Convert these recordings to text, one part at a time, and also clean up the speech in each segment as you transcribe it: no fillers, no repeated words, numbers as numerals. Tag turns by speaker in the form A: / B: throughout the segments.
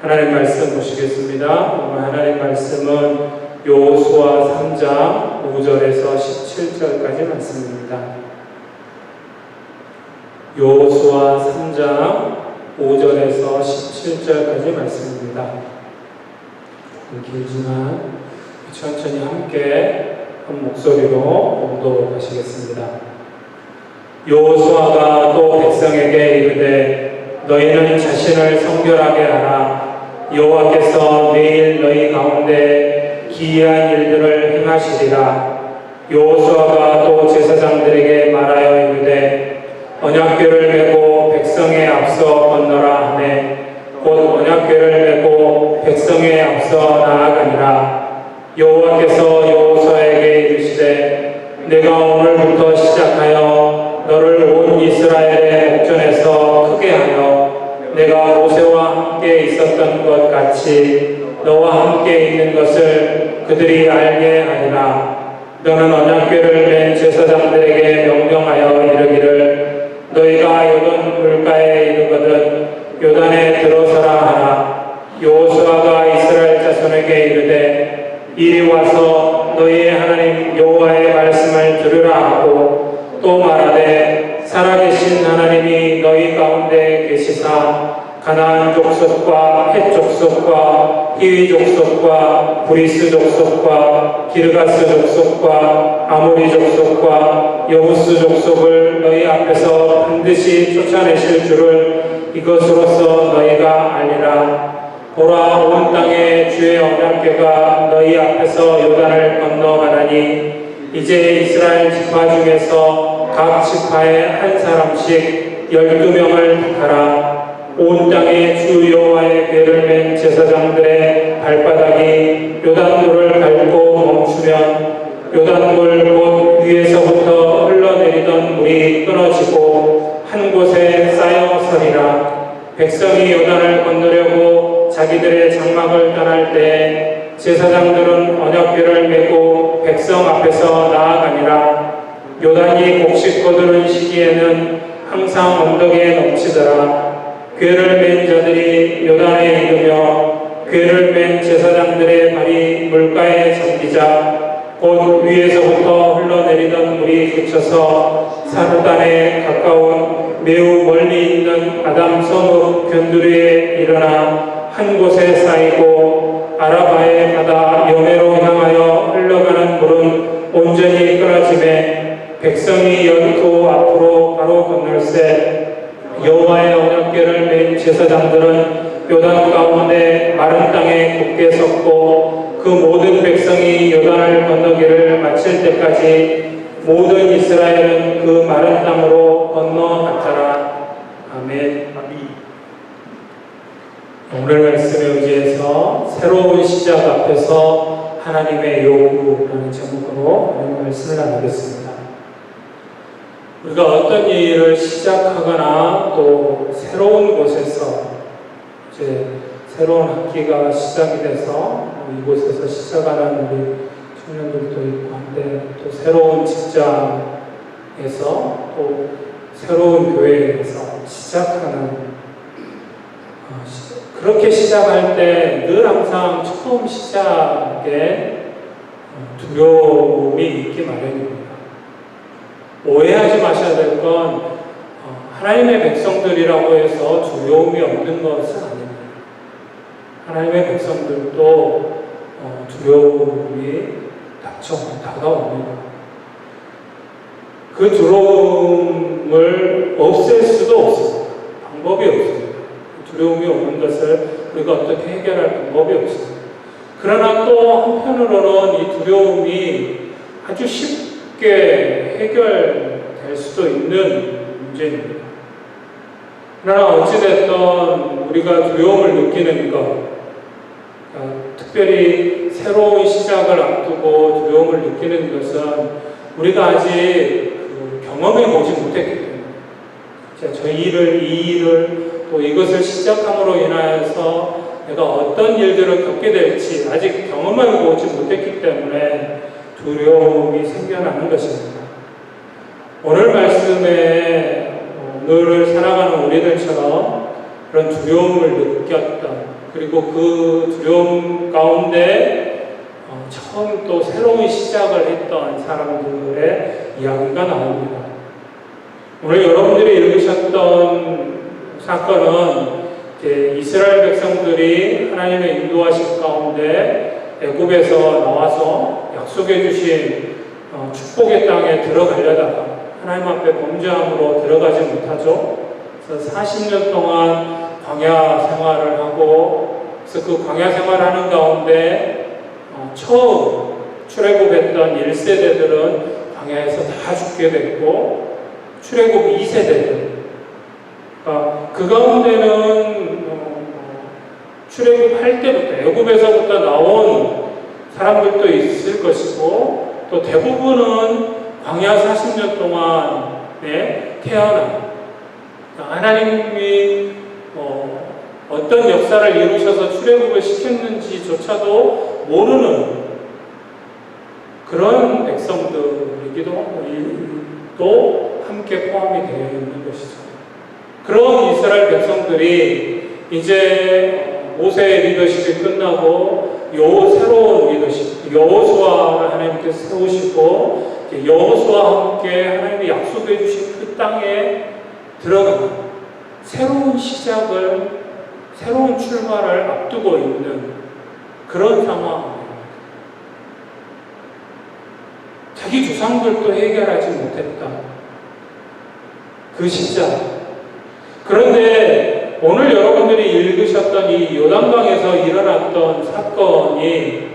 A: 하나님 말씀 보시겠습니다. 오늘 하나님 말씀은 여호수아 3장 5절에서 17절까지 말씀입니다. 여호수아 3장 5절에서 17절까지 말씀입니다. 길지만 천천히 함께 한 목소리로 봉독하시겠습니다. 여호수아가 또 백성에게 이르되 너희는 자신을 성결하게 하라. 여호와께서 내일 너희 가운데 기이한 일들을 행하시리라. 여호수아가 또 제사장들에게 말하여 이르되 언약궤를 메고 백성에 앞서 건너라 하매 곧 언약궤를 메고 백성에 앞서 나아가니라. 여호와께서 여호수아에게 이르시되 내가 오늘부터 시작하여 너를 온 이스라엘의 목전에서 크게 하여 내가 모세와 함께 있었던 것 같이 너와 함께 있는 것을 그들이 알게 하리라. 너는 언약궤를 맨 제사장들에게 명령하여 이르기를 너희가 요단 물가에 이르거든 요단에 들어서라 하라. 여호수아가 이스라엘 자손에게 이르되 이리 와서 너희의 하나님 여호와의 말씀을 들으라 하고 또 말하되 살아계신 하나님이 너희 가운데 계시사 가나안 족속과 헷 족속과 히위 족속과 브리스 족속과 기르가스 족속과 아모리 족속과 여부스 족속을 너희 앞에서 반드시 쫓아내실 줄을 이것으로서 너희가 알리라. 보라, 온 땅에 주의 언약궤가 너희 앞에서 요단을 건너가나니 이제 이스라엘 지파 중에서 각 지파에 한 사람씩 12명을 택하라. 온 땅에 주 여호와의 궤를 맨 제사장들의 발바닥이 요단물을 밟고 멈추면 요단물 곧 위에서부터 흘러내리던 물이 끊어지고 한 곳에 쌓여 서리라. 백성이 요단을 건너려고 자기들의 장막을 떠날 때 제사장들은 언약궤를 메고 백성 앞에서 나아가니라. 요단이 곡식 거두는 시기에는 항상 언덕에 넘치더라. 궤를 맨 자들이 요단에 이르며 궤를 맨 제사장들의 발이 물가에 잠기자 곧 위에서부터 흘러내리던 물이 그쳐서 사르단에 가까운 매우 멀리 있는 아담 성읍 변두리에 일어나 한 곳에 쌓이고 아라바의 바다 여메로 향하여 흘러가는 물은 온전히 끊어지매 백성이 여리고 앞으로 바로 건널세 여호와의 언약궤를 맨 제사장들은 요단 가운데 마른 땅에 굳게 섰고 그 모든 백성이 요단을 건너기를 마칠 때까지 모든 이스라엘은 그 마른 땅으로 건너갔더라. 아멘. 오늘 말씀에 의지해서 새로운 시작 앞에서 하나님의 요구라는 제목으로 오늘 말씀을 나누겠습니다. 우리가 어떤 일을 시작하거나 또 새로운 곳에서 이제 새로운 학기가 시작이 돼서 이곳에서 시작하는 우리 청년들도 있고 한데 또 새로운 직장에서 또 새로운 교회에서 시작하는 그렇게 시작할 때 늘 항상 처음 시작에 두려움이 있기 마련입니다. 오해하지 마셔야 될 건 하나님의 백성들이라고 해서 두려움이 없는 것은 아닙니다. 하나님의 백성들도 두려움이 다가옵니다. 그 두려움을 없앨 수도 없습니다. 방법이 없습니다. 두려움이 오는 것을 우리가 어떻게 해결할 방법이 없습니다. 그러나 또 한편으로는 이 두려움이 아주 쉽게 해결될 수도 있는 문제입니다. 그러나 어찌됐든 우리가 두려움을 느끼는 것, 특별히 새로운 시작을 앞두고 두려움을 느끼는 것은 우리가 아직 경험해 보지 못했기 때문에 이 일을 또 이것을 시작함으로 인하여서 내가 어떤 일들을 겪게 될지 아직 경험해 보지 못했기 때문에 두려움이 생겨나는 것입니다. 오늘 말씀에 오늘을 살아가는 우리들처럼 그런 두려움을 느꼈던, 그리고 그 두려움 가운데 처음 또 새로운 시작을 했던 사람들의 이야기가 나옵니다. 오늘 여러분들이 읽으셨던 사건은 이스라엘 백성들이 하나님의 인도하심 가운데 애굽에서 나와서 약속해 주신 축복의 땅에 들어가려다가 하나님 앞에 범죄함으로 들어가지 못하죠. 그래서 40년 동안 광야 생활을 하고, 그래서 그 광야 생활하는 가운데 처음 출애굽했던 1세대들은 광야에서 다 죽게 됐고, 출애굽 2세대들, 그 가운데는 출애굽할 때부터 애굽에서부터 나온 사람들도 있을 것이고, 또 대부분은 광야 40년 동안에 태어난 하나님이 어떤 역사를 이루셔서 출애굽을 시켰는지조차도 모르는 그런 백성들이기도 또 함께 포함이 되어 있는 것이죠. 그런 이스라엘 백성들이 이제 모세의 리더십이 끝나고 새로운 리더십, 여호수아를 하나님께서 세우시고 여호수아와 함께 하나님이 약속해 주신 그 땅에 들어가는 새로운 시작을, 새로운 출발을 앞두고 있는 그런 상황입니다. 자기 조상들도 해결하지 못했다. 그 시작. 그런데 오늘 여러분들이 읽으셨던 이 요단강에서 일어났던 사건이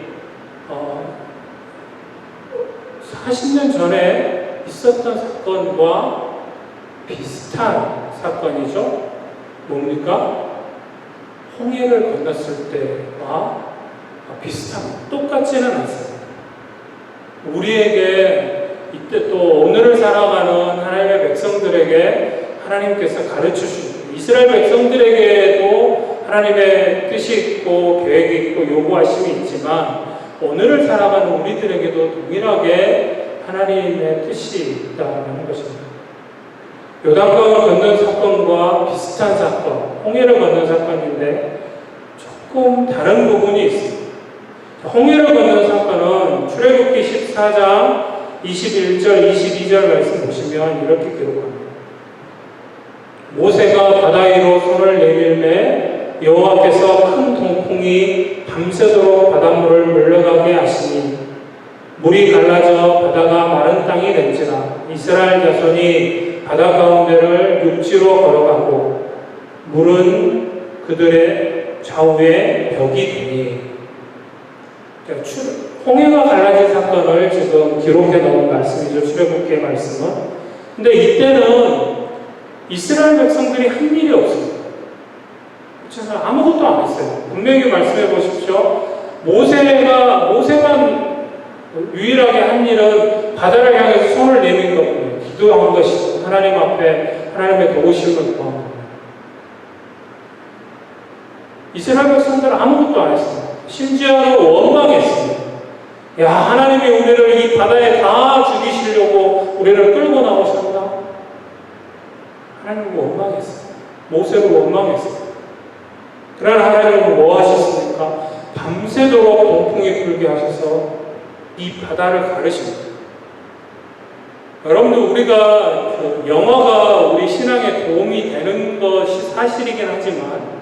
A: 40년 전에 있었던 사건과 비슷한 사건이죠. 뭡니까? 홍해를 건넜을 때와 비슷한, 똑같지는 않습니다. 우리에게 이때 또 오늘을 살아가는 하나님의 백성들에게 하나님께서 가르쳐 주시고, 이스라엘 백성들에게도 하나님의 뜻이 있고 계획이 있고 요구하심이 있지만, 오늘을 살아가는 우리들에게도 동일하게 하나님의 뜻이 있다는 것입니다. 요단강을 건넌 사건과 비슷한 사건, 홍해를 건넌 사건인데 조금 다른 부분이 있습니다. 홍해를 건넌 사건은 출애굽기 14장 21절, 22절 말씀 보시면 이렇게 기록합니다. 모세가 바다 위로 손을 내밀매 여호와께서 큰 동풍이 밤새도록 바닷물을 물러가게 하시니 물이 갈라져 바다가 마른 땅이 된지라 이스라엘 자손이 바다 가운데를 육지로 걸어가고 물은 그들의 좌우에 벽이 되니. 홍해가 갈라진 사건을 지금 기록해 놓은 말씀이죠. 출애굽기의 말씀은. 근데 이때는 이스라엘 백성들이 한 일이 없습니다. 그래서 아무것도 안 했어요. 분명히 말씀해 보십시오. 모세만 유일하게 한 일은 바다를 향해서 손을 내민 것뿐이에요. 기도한 것이죠. 하나님 앞에 하나님의 도우심을 구한 겁니다. 이스라엘 백성들은 아무것도 안 했습니다. 심지어는 원망했습니다. 야, 하나님이 우리를 이 바다에 다 죽이시려고 우리를 끌고 나오셨나? 하나님은 원망했어요. 모세를 원망했어요. 그러나 하나님은 뭐 하셨습니까? 밤새도록 동풍이 불게 하셔서 이 바다를 가르십니다. 여러분들, 우리가 영화가 우리 신앙에 도움이 되는 것이 사실이긴 하지만,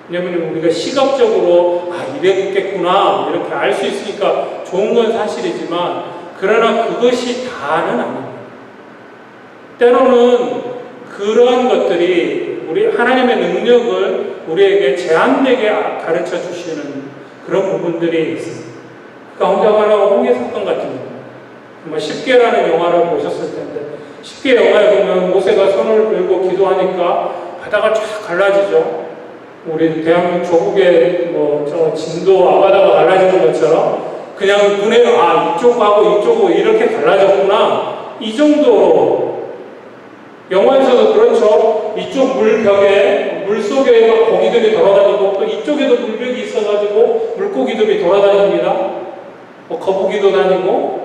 A: 왜냐하면 우리가 시각적으로 이랬겠구나 이렇게 알 수 있으니까 좋은 건 사실이지만, 그러나 그것이 다는 아닙니다. 때로는 그러한 것들이 우리 하나님의 능력을 우리에게 제한되게 가르쳐 주시는 그런 부분들이 있습니다. 그 가운데 하나가 홍해 사건 같은 겁니다. 정말 십계라는 영화를 보셨을 텐데, 십계 영화에 보면 모세가 손을 들고 기도하니까 바다가 쫙 갈라지죠. 우리 대한민국 조국의 저 진도 앞바다가 갈라지는 것처럼 그냥 눈에 이쪽하고 이쪽하고 이렇게 갈라졌구나, 이 정도로. 영화에서도 그렇죠. 이쪽 물벽에 물속에 막 고기들이 돌아다니고 또 이쪽에도 물벽이 있어가지고 물고기들이 돌아다닙니다. 거북이도 다니고.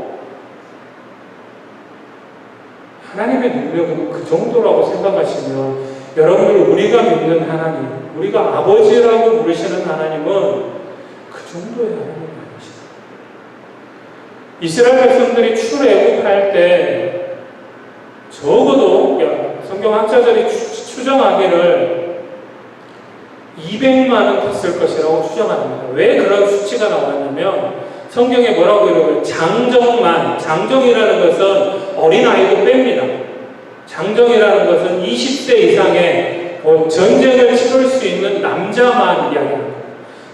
A: 하나님의 능력은 그 정도라고 생각하시면, 여러분들, 우리가 믿는 하나님, 우리가 아버지라고 부르시는 하나님은 그 정도의 하나님이 아니시다. 이스라엘 백성들이 출애굽할 때 적어도 성경 학자들이 추정하기를 200만은 됐을 것이라고 추정합니다. 왜 그런 수치가 나왔냐면 성경에 뭐라고 이러고요? 장정이라는 것은 어린아이도 뺍니다. 장정이라는 것은 20세 이상의 전쟁을 치를 수 있는 남자만 이야기합니다.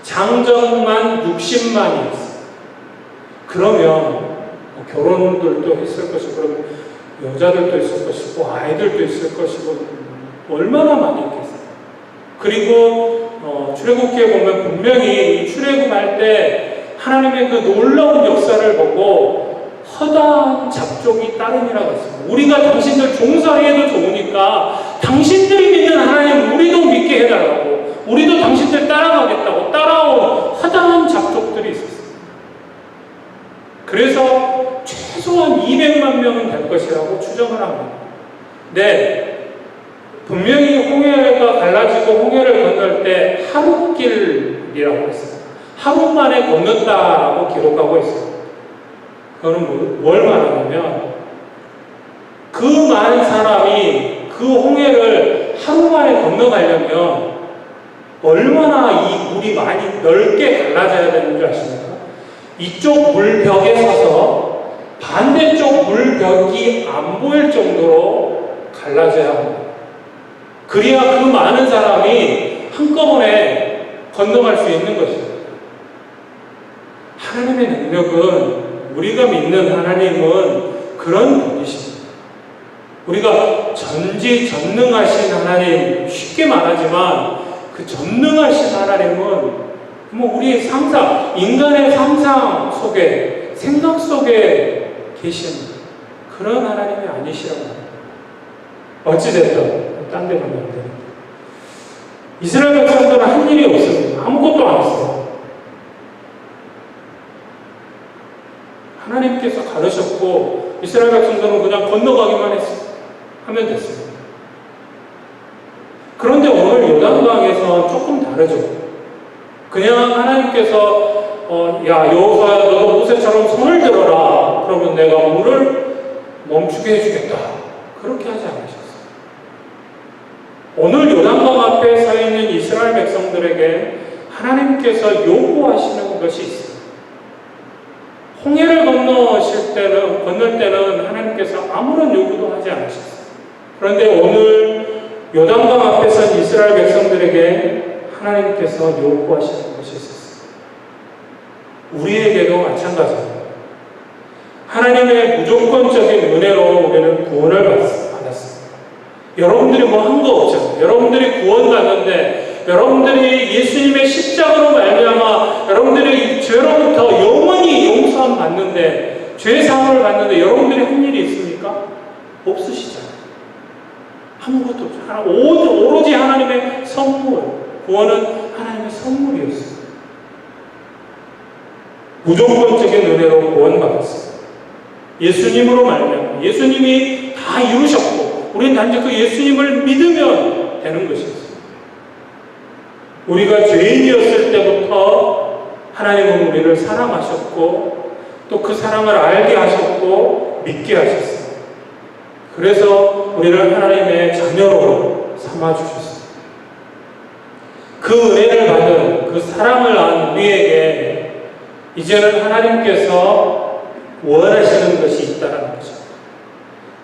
A: 장정만 60만이었어요. 그러면 결혼들도 있을 것이고, 그러면 여자들도 있을 것이고, 아이들도 있을 것이고, 얼마나 많이 있겠어요. 그리고 출애굽기에 보면 분명히 출애굽할 때 하나님의 그 놀라운 역사를 보고 허다한 잡종이 따름이라고 했습니다. 우리가 당신들 종살이해도 좋으니까 당신들이 믿는 하나님 우리도 믿게 해달라고, 우리도 당신들 따라가겠다고 따라온 허다한 잡종들이 있었습니다. 그래서 최소한 200만 명은 될 것이라고 추정을 합니다. 네, 분명히 홍해가 갈라지고 홍해를 건널 때 하루길이라고 했습니다. 하루 만에 건넜다라고 기록하고 있습니다. 그거는 뭘 말하냐면 그 많은 사람이 그 홍해를 하루 만에 건너가려면 얼마나 이 물이 많이 넓게 갈라져야 되는 줄 아십니까? 이쪽 물벽에 서서 반대쪽 물벽이 안 보일 정도로 갈라져야 합니다. 그래야 그 많은 사람이 한꺼번에 건너갈 수 있는 것입니다. 하나님의 능력은, 우리가 믿는 하나님은 그런 분이십니다. 우리가 전지전능하신 하나님, 쉽게 말하지만 그 전능하신 하나님은 우리의 상상, 인간의 상상 속에, 생각 속에 계신 그런 하나님이 아니시라고 합니다. 어찌됐든 딴 데 가면 안 됩니다. 이스라엘 백성들은 한 일이 없습니다. 아무것도 안 했어요. 하나님께서 가르셨고 이스라엘 백성들은 그냥 건너가기만 하면 됐습니다. 그런데 오늘 요단강에서 조금 다르죠. 그냥 하나님께서 야 여호수아야 너도 모세처럼 손을 들어라. 그러면 내가 물을 멈추게 해주겠다. 그렇게 하지 않으셨어요. 오늘 요단강 앞에 서 있는 이스라엘 백성들에게 하나님께서 요구하시는 것이 있어요. 홍해를 건널 때는 하나님께서 아무런 요구도 하지 않으셨어요. 그런데 오늘 요단강 앞에 선 이스라엘 백성들에게 하나님께서 요구하시는 것이 있었어요. 우리에게도 마찬가지입니다. 하나님의 무조건적인 은혜로 우리는 구원을 받았습니다. 여러분들이 뭐 한 거 없잖아요. 여러분들이 구원받는데, 여러분들이 예수님의 십자가로 말미암아 여러분들이 죄로부터 영원히 용서함 받는데, 죄 사함을 받는데 여러분들이 한 일이 있습니까? 없으시잖아요. 아무것도 없죠. 오로지 하나님의 선물, 구원은 하나님의 선물이었어요. 무조건적인 은혜로 구원받았어요. 예수님으로 말미암아 예수님이 다 이루셨고 우리는 단지 그 예수님을 믿으면 되는 것이었어요. 우리가 죄인이었을 때부터 하나님은 우리를 사랑하셨고 또 그 사랑을 알게 하셨고 믿게 하셨어요. 그래서 우리를 하나님의 자녀로 삼아주셨어요. 그 은혜를 받은, 그 사랑을 안 우리에게 이제는 하나님께서 원하시는 것이 있다는 거죠.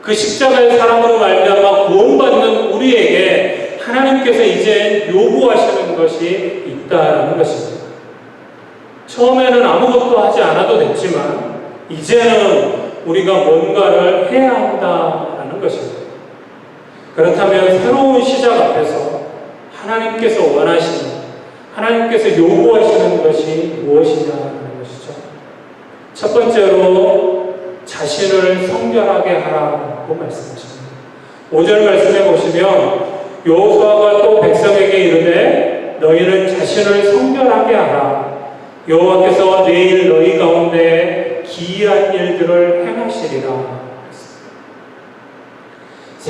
A: 그 십자가의 사랑으로 말미암아 구원받는 우리에게 하나님께서 이제 요구하시는 것이 있다는 것입니다. 처음에는 아무것도 하지 않아도 됐지만 이제는 우리가 뭔가를 해야 한다는 것입니다. 그렇다면 새로운 시작 앞에서 하나님께서 원하시는, 하나님께서 요구하시는 것이 무엇이냐는 것이죠. 첫 번째로 자신을 성결하게 하라고 말씀하십니다. 5절 말씀해 보시면 여호수아가 또 백성에게 이르되 너희는 자신을 성결하게 하라. 여호와께서 내일 너희 가운데 기이한 일들을 행하시리라.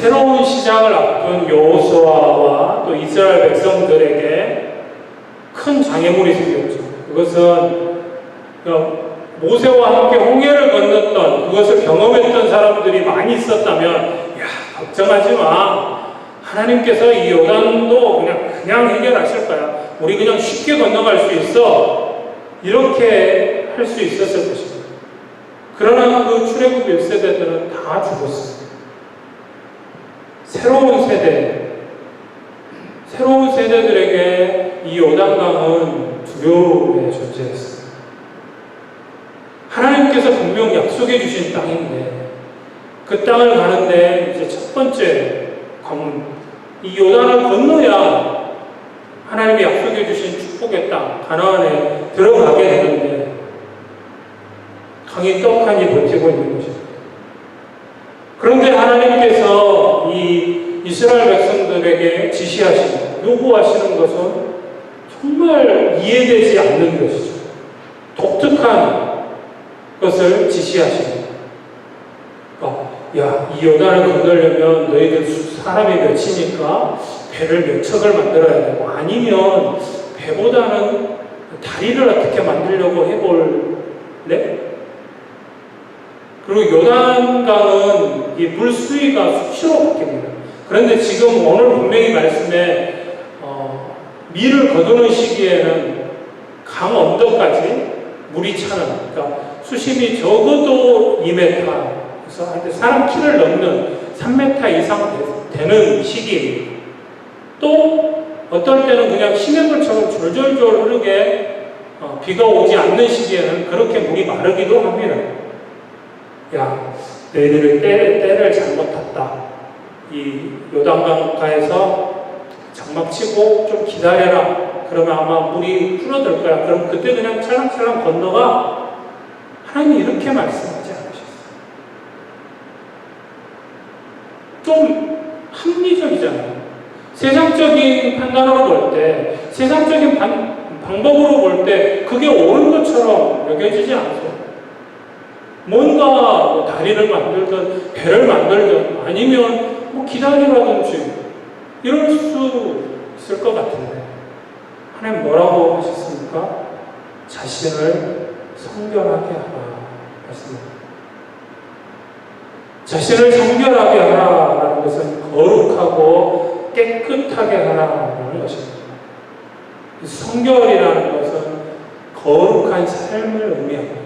A: 새로운 시작을 앞둔 여호수아와 또 이스라엘 백성들에게 큰 장애물이 생겼죠. 그것은 모세와 함께 홍해를 건넜던, 그것을 경험했던 사람들이 많이 있었다면, 야, 걱정하지 마. 하나님께서 이 요단도 그냥 해결하실 거야. 우리 그냥 쉽게 건너갈 수 있어. 이렇게 할 수 있었을 것입니다. 그러나 그 출애굽 1세대들은 다 죽었습니다. 새로운 세대들에게 이 요단강은 두려움의 존재였습니다. 하나님께서 분명 약속해 주신 땅인데 그 땅을 가는데 이제 첫 번째 관문, 이 요단을 건너야 하나님이 약속해 주신 축복의 땅 가나안에 들어가게 되는데 강이 떡하니 버티고 있는 것입니다. 그런데 하나님께서 이 이스라엘 백성들에게 지시하시는, 요구하시는 것은 정말 이해되지 않는 것이죠. 독특한 것을 지시하십니다. 야, 이 요단을 건너려면 너희들 사람이 몇이니까 배를 몇 척을 만들어야 되고, 아니면 배보다는 다리를 어떻게 만들려고 해볼래? 그리고 요단강은 이 물 수위가 수시로 바뀝니다. 그런데 지금 오늘 분명히 말씀에 밀을 거두는 시기에는 강 언덕까지 물이 차는, 그러니까 수심이 적어도 2m, 그래서 사람 키를 넘는 3m 이상 되는 시기입니다. 또 어떨 때는 그냥 시냇물처럼 졸졸졸 흐르게 비가 오지 않는 시기에는 그렇게 물이 마르기도 합니다. 야, 너희들이 때를 잘못 탔다. 이 요단강가에서 장막 치고 좀 기다려라. 그러면 아마 물이 줄어들 거야. 그럼 그때 그냥 찰랑찰랑 건너가. 하나님이 이렇게 말씀하지 않으셨어요. 좀 합리적이잖아요. 세상적인 판단으로 볼 때, 세상적인 방법으로 볼 때 그게 옳은 것처럼 여겨지지 않아요. 뭔가 뭐 다리를 만들든 배를 만들든 아니면 뭐 기다리라든지 이럴 수 있을 것 같은데 하나님 뭐라고 하셨습니까? 자신을 성결하게 하라 말씀입니다. 자신을 성결하게 하라라는 것은 거룩하고 깨끗하게 하라라는 것입니다. 성결이라는 것은 거룩한 삶을 의미합니다.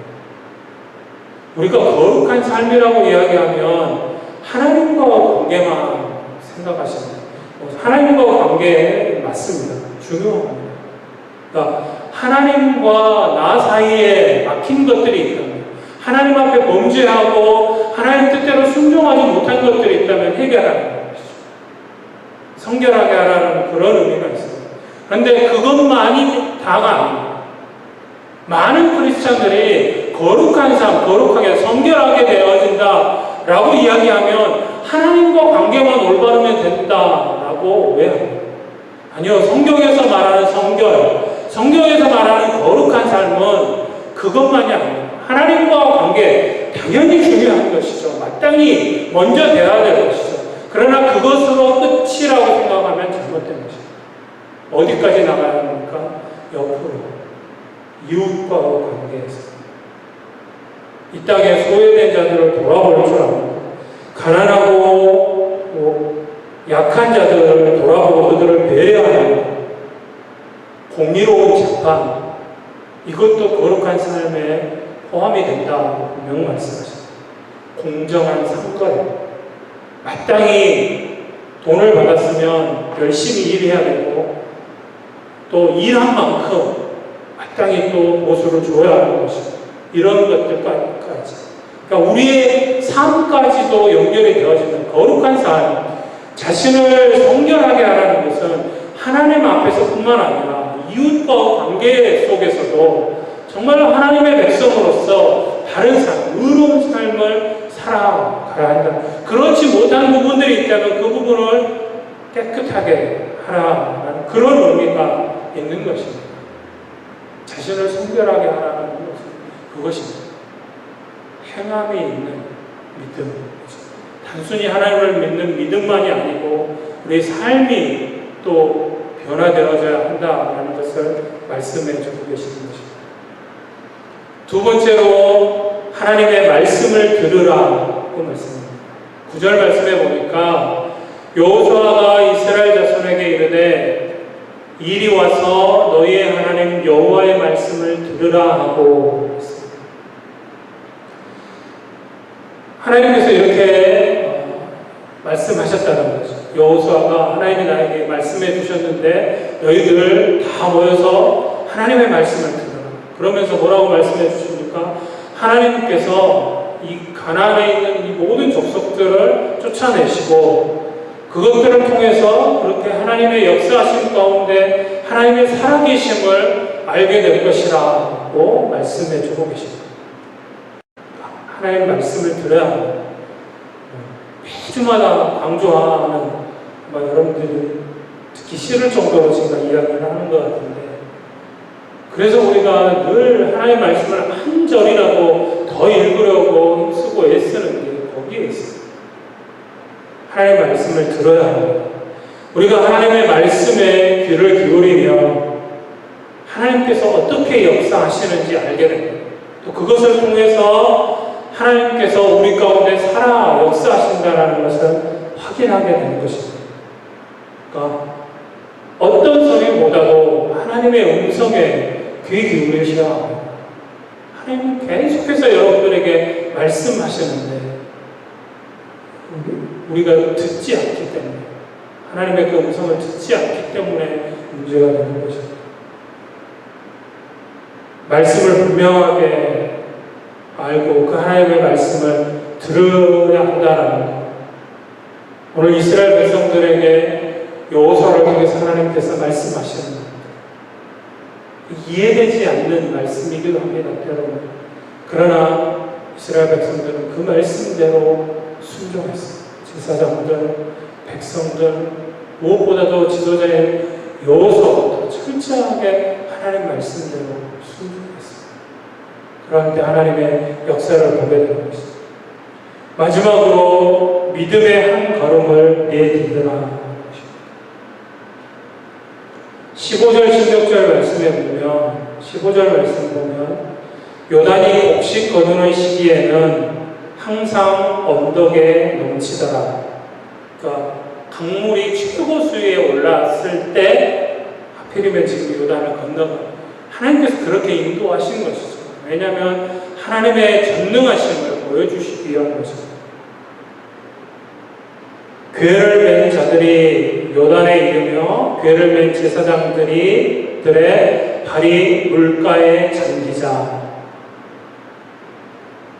A: 우리가 거룩한 삶이라고 이야기하면 하나님과 관계만 생각하시는, 하나님과 관계 맞습니다. 중요합니다. 그러니까 하나님과 나 사이에 막힌 것들이 있다면, 하나님 앞에 범죄하고 하나님 뜻대로 순종하지 못한 것들이 있다면 해결하는 것이죠. 성결하게 하라는 그런 의미가 있습니다. 그런데 그것만이 다가 아닙니다. 많은 크리스찬들이 거룩한 삶, 거룩하게 성결하게 되어진다 라고 이야기하면 하나님과 관계만 올바르면 된다라고 오해합니다. 아니요, 성경에서 말하는 성경에서 말하는 거룩한 삶은 그것만이 아닙니다. 하나님과 관계 당연히 중요한 것이죠. 마땅히 먼저 돼야 될 것이죠. 그러나 그것으로 끝이라고 생각하면 잘못된 것입니다. 어디까지 나가야 합니까? 옆으로. 이웃과 관계에서 이 땅에 소외된 자들을 돌아볼 줄 알고, 가난하고 약한 자들을 돌아보고 그들을 배려하는 공의로운 재판, 이것도 거룩한 삶에 포함이 된다고 분명 말씀하십니다. 공정한 상권, 마땅히 돈을 받았으면 열심히 일해야 되고 또 일한 만큼 마땅히 또 보수를 줘야 하는 것입니다. 이런 것들까지. 그러니까 우리의 삶까지도 연결이 되어지는 거룩한 삶, 자신을 성결하게 하라는 것은 하나님 앞에서 뿐만 아니라 이웃과 관계 속에서도 정말 하나님의 백성으로서 바른 삶, 의로운 삶을 살아가야 한다. 그렇지 못한 부분들이 있다면 그 부분을 깨끗하게 하라는 그런 의미가 있는 것입니다. 자신을 성결하게 하라는 것은 그것입니다. 행함이 있는 믿음이죠. 단순히 하나님을 믿는 믿음만이 아니고 우리 삶이 또 변화되어져야 한다라는 것을 말씀해 주고 계시는 것입니다. 두 번째로 하나님의 말씀을 들으라고 말씀합니다. 9절 말씀해 보니까 여호수아가 이스라엘 자손에게 이르되 이리 와서 너희의 하나님 여호와의 말씀을 들으라 하고 했습니다. 하나님께서 이렇게 말씀하셨다는 거죠. 여호수아가 하나님이 나에게 말씀해 주셨는데 너희들 다 모여서 하나님의 말씀을 들으라. 그러면서 뭐라고 말씀해 주십니까? 하나님께서 이 가나안에 있는 이 모든 족속들을 쫓아내시고 그것들을 통해서 그렇게 하나님의 역사하심 가운데 하나님의 살아계심을 알게 될 것이라고 말씀해 주고 계십니다. 하나님의 말씀을 들어야 합니다. 매주마다 강조하는 여러분들이 듣기 싫을 정도로 제가 이야기를 하는 것 같은데 그래서 우리가 늘 하나님의 말씀을 한 절이라도 더 읽으려고 힘쓰고 애쓰는 게 거기에 있습니다. 하나님의 말씀을 들어야 합니다. 우리가 하나님의 말씀에 귀를 기울이면 하나님께서 어떻게 역사하시는지 알게 됩니다. 또 그것을 통해서 하나님께서 우리 가운데 살아 역사하신다는 것을 확인하게 되는 것입니다. 그러니까 어떤 소리보다도 하나님의 음성에 귀 기울이셔야 합니다. 하나님은 계속해서 여러분들에게 말씀하시는데 우리가 듣지 않기 때문에 하나님의 그 음성을 듣지 않기 때문에 문제가 되는 것입니다. 말씀을 분명하게 알고 그 하나님의 말씀을 들어야 한다는 것. 오늘 이스라엘 백성들에게 여호수아를 통해서 하나님께서 말씀하시는 것. 이해되지 않는 말씀이기도 합니다, 여러분. 그러나 이스라엘 백성들은 그 말씀대로 순종했습니다. 제사장들, 백성들, 무엇보다도 지도자인 여호수아부터 철저하게 하나님 말씀대로 순종했습니다. 그런데 하나님의 역사를 보게 되는 것입니다. 마지막으로 믿음의 한 걸음을 내딛으라. 15절, 16절 말씀에 보면, 15절 말씀 보면, 요단이 곡식 거두는 시기에는 항상 언덕에 넘치더라. 그러니까 강물이 최고 수위에 올랐을 때 하필이면 지금 요단을 건너가 하나님께서 그렇게 인도하신 것이죠. 왜냐하면 하나님의 전능하심을 보여주시기 위한 것입니다. 궤를 맨 자들이 요단에 이르며 궤를 맨 제사장들이 들의 발이 물가에 잠기자.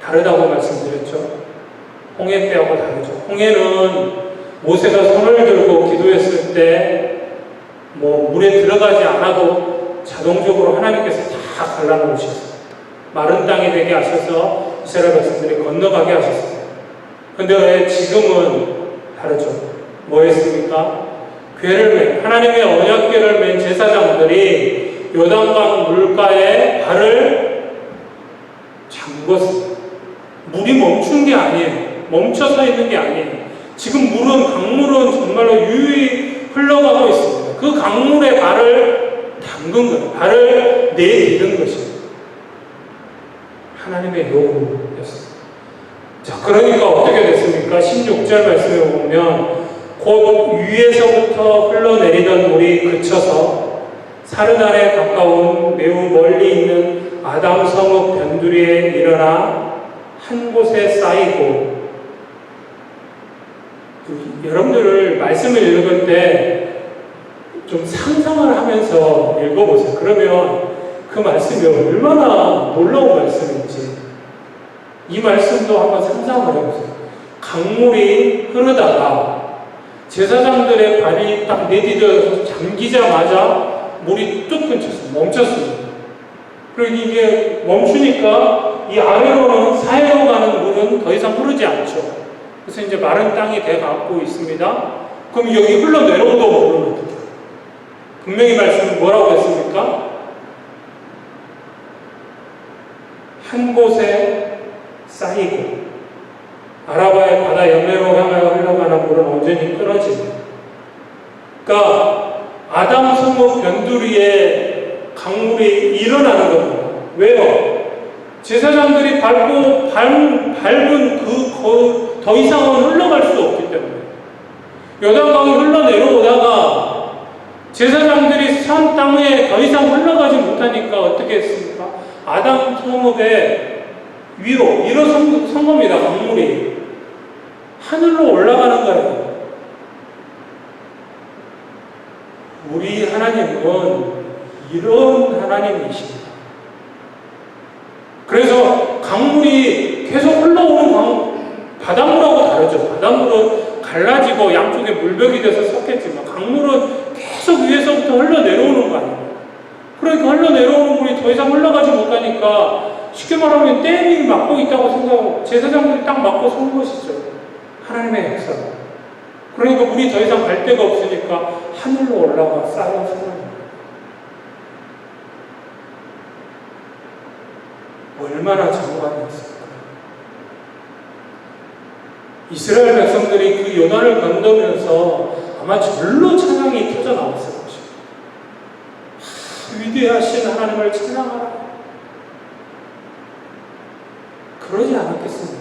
A: 다르다고 말씀드렸죠. 홍해 때하고 다르죠. 홍해는 모세가 손을 들고 기도했을 때 물에 들어가지 않아도 자동적으로 하나님께서 다 갈라놓으셨어요. 마른 땅이 되게 하셔서 이스라엘 백성들이 건너가게 하셨어요. 그런데 왜 지금은 다르죠? 뭐 했습니까? 궤를 맨, 하나님의 언약궤를 맨 제사장들이 요단강 물가에 발을 잠궜어요. 물이 멈춘 게 아니에요. 멈춰서 있는 게 아니에요. 지금 강물은 정말로 유유히 흘러가고 있습니다. 그 강물에 발을 담근 거예요. 발을 내딛은 것입니다. 하나님의 요구였습니다. 자, 그러니까 어떻게 됐습니까? 16절 말씀에 보면 곧 위에서부터 흘러내리던 물이 그쳐서 사르단에 가까운 매우 멀리 있는 아담 성읍 변두리에 일어나 한 곳에 쌓이고. 여러분들 말씀을 읽을 때 좀 상상을 하면서 읽어보세요. 그러면 그 말씀이 얼마나 놀라운 말씀인지 이 말씀도 한번 상상을 해보세요. 강물이 흐르다가 제사장들의 발이 딱 내디뎌서 잠기자마자 물이 뚝 끊쳤어요. 멈췄습니다. 그리고 이게 멈추니까 이 아래로는 사해로 가는 물은 더 이상 흐르지 않죠. 그래서 이제 마른 땅이 돼가고 있습니다. 그럼 여기 흘러내려오도 물은 어떻게 해요? 분명히 말씀은 뭐라고 했습니까? 한 곳에 쌓이고. 아라바의 바다 옆내로 향하여 흘러가는 물은 온전히 끊어집니다. 그러니까 아담 성읍 변두리에 강물이 일어나는 겁니다. 왜요? 제사장들이 밟은 더 이상은 흘러갈 수 없기 때문에. 요단강이 흘러내려오다가 제사장들이 산 땅에 더 이상 흘러가지 못하니까 어떻게 했습니까? 아담 성읍의 위로 선 겁니다. 강물이 하늘로 올라가는 거예요. 우리 하나님은 이런 하나님이십니다. 그래서 강물이 계속 흘러오는 바닷물하고 다르죠. 바닷물은 갈라지고 양쪽에 물벽이 돼서 섞였지만 강물은 계속 위에서부터 흘러내려오는 거 아니에요. 그러니까 흘러내려오는 물이 더 이상 흘러가지 못하니까 쉽게 말하면 댐이 막고 있다고 생각하고 제사장들이 딱 막고 선 것이죠. 하나님의 역사. 그러니까 물이 더 이상 갈 데가 없으니까 하늘로 올라가 쌓여서 얼마나 장관이었을까. 이스라엘 백성들이 그 요단을 건너면서 아마 절로 찬양이 터져 나왔을 것입니다. 위대하신 하나님을 찬양하라. 그러지 않았겠습니까?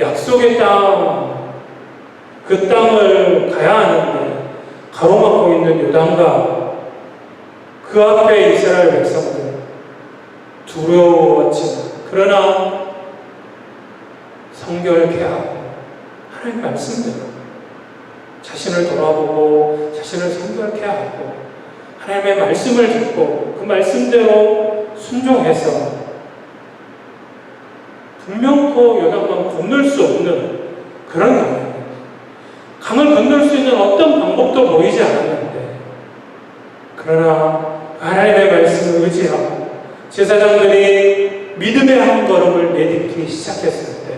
A: 약속의 땅, 그 땅을 가야 하는데 가로막고 있는 요단과 그 앞에 이스라엘 백성들 두려웠지만 그러나 성결케 하고 하나님 말씀대로 자신을 돌아보고 자신을 성결케 하고 하나님의 말씀을 듣고 그 말씀대로 순종해서 분명코 요단강 건널 수 없는 그런 강입니다. 강을 건널 수 있는 어떤 방법도 보이지 않았는데 그러나 하나님의 말씀을 의지하고 제사장들이 믿음의 한 걸음을 내딛기 시작했을 때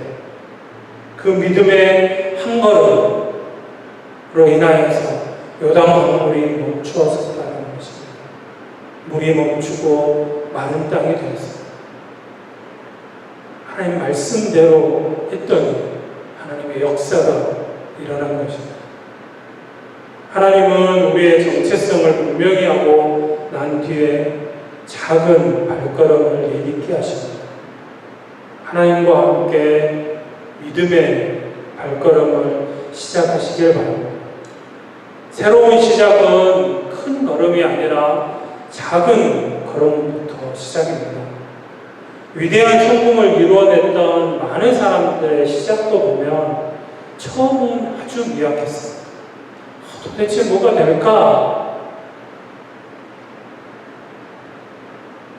A: 그 믿음의 한 걸음으로 인하여서 요단 강물이 멈추었다는 것입니다. 물이 멈추고 마른 땅이 되었습니다. 하나님 말씀대로 했더니 하나님의 역사가 일어난 것입니다. 하나님은 우리의 정체성을 분명히 하고 난 뒤에 작은 발걸음을 내딛게 하십니다. 하나님과 함께 믿음의 발걸음을 시작하시길 바랍니다. 새로운 시작은 큰 걸음이 아니라 작은 걸음부터 시작입니다. 위대한 성공을 이루어냈던 많은 사람들의 시작도 보면 처음은 아주 미약했습니다. 도대체 뭐가 될까?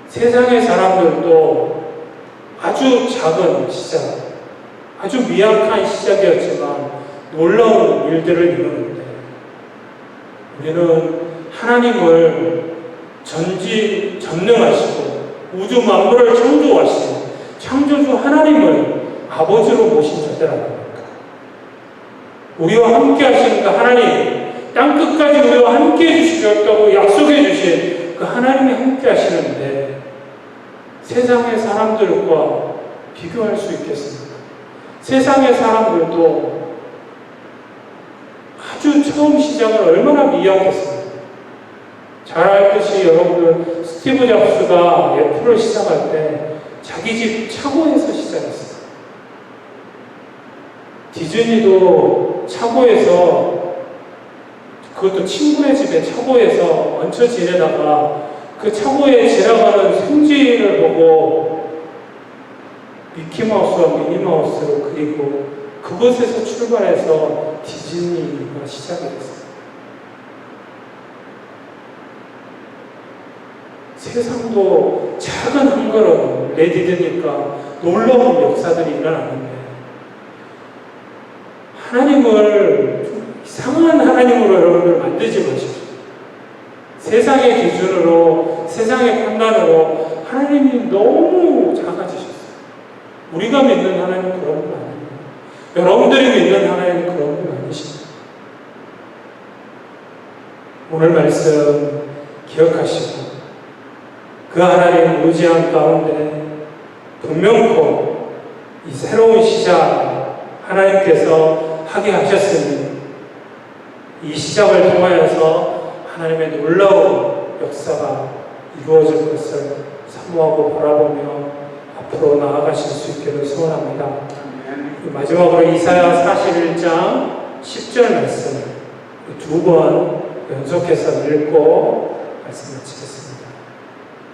A: 세상의 사람들도 아주 작은 시작, 아주 미약한 시작이었지만 놀라운 일들을 이루는데 우리는 하나님을 전능하시고 우주 만물을 창조하신 창조주 하나님을 아버지로 모신 자들 아닙니까? 우리와 함께 하시는 그 하나님, 땅끝까지 우리와 함께 해주시겠다고 약속해 주신 그 하나님이 함께 하시는데 세상의 사람들과 비교할 수 있겠습니까? 세상의 사람들도 아주 처음 시작을 얼마나 미약했습니까? 잘 알듯이 여러분들 스티브 잡스가 애플을 시작할 때 자기 집 차고에서 시작했어요. 디즈니도 차고에서, 그것도 친구네 집에 차고에서 얹혀 지내다가 그 차고에 지나가는 생쥐를 보고 미키마우스와 미니마우스를 그리고 그곳에서 출발해서 디즈니가 시작이 됐어요. 세상도 작은 한 걸음 내디디니까 놀라운 역사들이 일어나는데 하나님을 좀 이상한 하나님으로 여러분들 만들지 마십시오. 세상의 기준으로, 세상의 판단으로 하나님이 너무 작아지셨어요. 우리가 믿는 하나님은 그런 분 아닙니다. 여러분들이 믿는 하나님은 그런 분 아니십니다. 오늘 말씀 기억하시고 그 하나님 의지한 가운데 분명코 이 새로운 시작 하나님께서 하게 하셨으니 이 시작을 통하여서 하나님의 놀라운 역사가 이루어질 것을 사모하고 바라보며 앞으로 나아가실 수 있기를 소원합니다. 마지막으로 이사야 41장 10절 말씀을 두 번 연속해서 읽고 말씀을 마치겠습니다.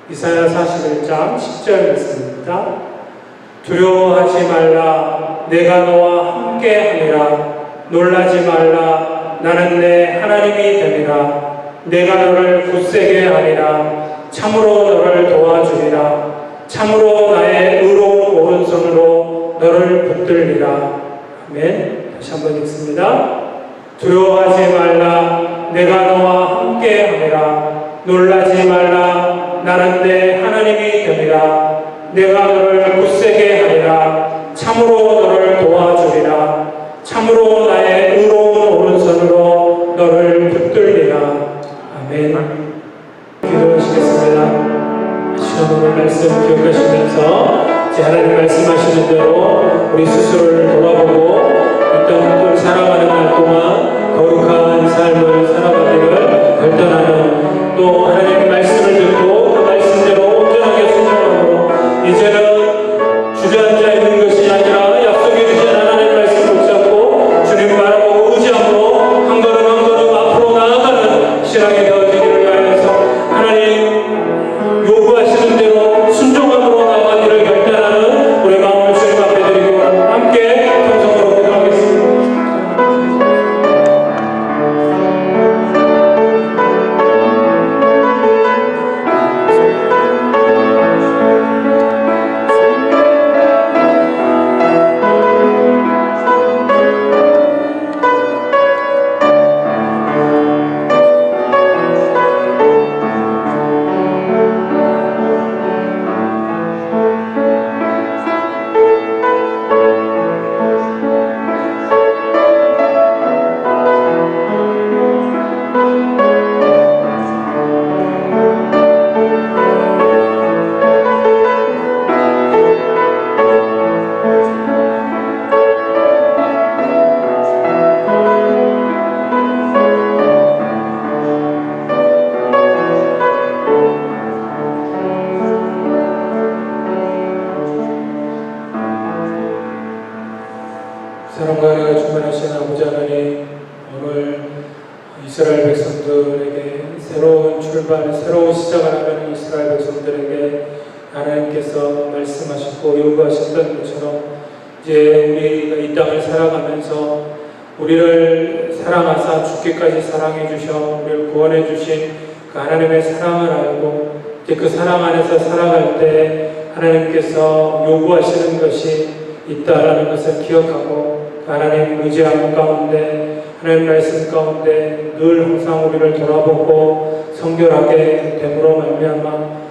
A: 이사야 41장 10절 말씀입니다. 두려워하지 말라, 내가 너와 함께하니라. 놀라지 말라, 나는 내 하나님이 됨이라. 내가 너를 굳세게 하리라. 참으로 너를 도와주리라. 참으로 나의 의로운 오른손으로 너를 붙들리라. 아멘. 다시 한번 읽습니다. 두려워하지 말라, 내가 너와 함께하리라. 놀라지 말라, 나는 내 하나님이 됨이라. 내가 너를 굳세게 하리라. 참으로 너를 도와주리라. 참으로 나의 의로운 오른손으로 너를 붙들리라. 아멘. 기도하시겠습니다. 오늘 말씀 기억하시면서 하나님 말씀하시는 대로 우리 스스로를 돌아보고 이 땅을 살아가는 날 동안 거룩한 삶을 살아가기를 결단하는, 또 하나님의 말씀을 듣고 그 말씀대로 온전하게 순종함으로 이제는 주저앉아 있는 것이 아니라 약속해 주신 하나님의 말씀 붙잡고 주님 바라보고 의지함으로 한 걸음 한 걸음 앞으로 나아가는 신앙이 되어지기를 위하여서 하나님 요구하시는 대로 순종함으로 나아가기를 결단하는 우리 마음을 주님 앞에 드리고 함께 통성으로 기도하겠습니다. 사랑과 은혜가 충만하신 아버지 하나님, 오늘 이스라엘 백성들에게 새로운 출발, 새로운 시작을 하는 이스라엘 백성들에게 하나님께서 말씀하셨고 요구하셨던 것처럼 이제 우리가 이 땅을 살아가면서 우리를 사랑하사 죽기까지 사랑해 주셔 우리를 구원해 주신 그 하나님의 사랑을 알고 이제 그 사랑 안에서 살아갈 때 하나님께서 요구하시는 것이 있다라는 것을 기억하고 하나님 의지하는 가운데, 하나님 말씀 가운데 늘 항상 우리를 돌아보고 성결하게 됨으로 말미암아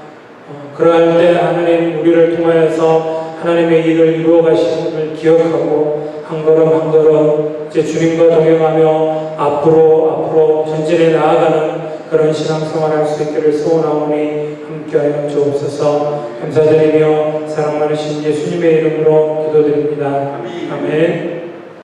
A: 그러할 때 하나님 우리를 통하여서 하나님의 일을 이루어 가심을 기억하고 한 걸음 한 걸음 이제 주님과 동행하며 앞으로 전진해 나아가는 그런 신앙생활 할 수 있기를 소원하오니 함께하여 주옵소서. 감사드리며 사랑 많으신 예수님의 이름으로 기도드립니다. 아멘.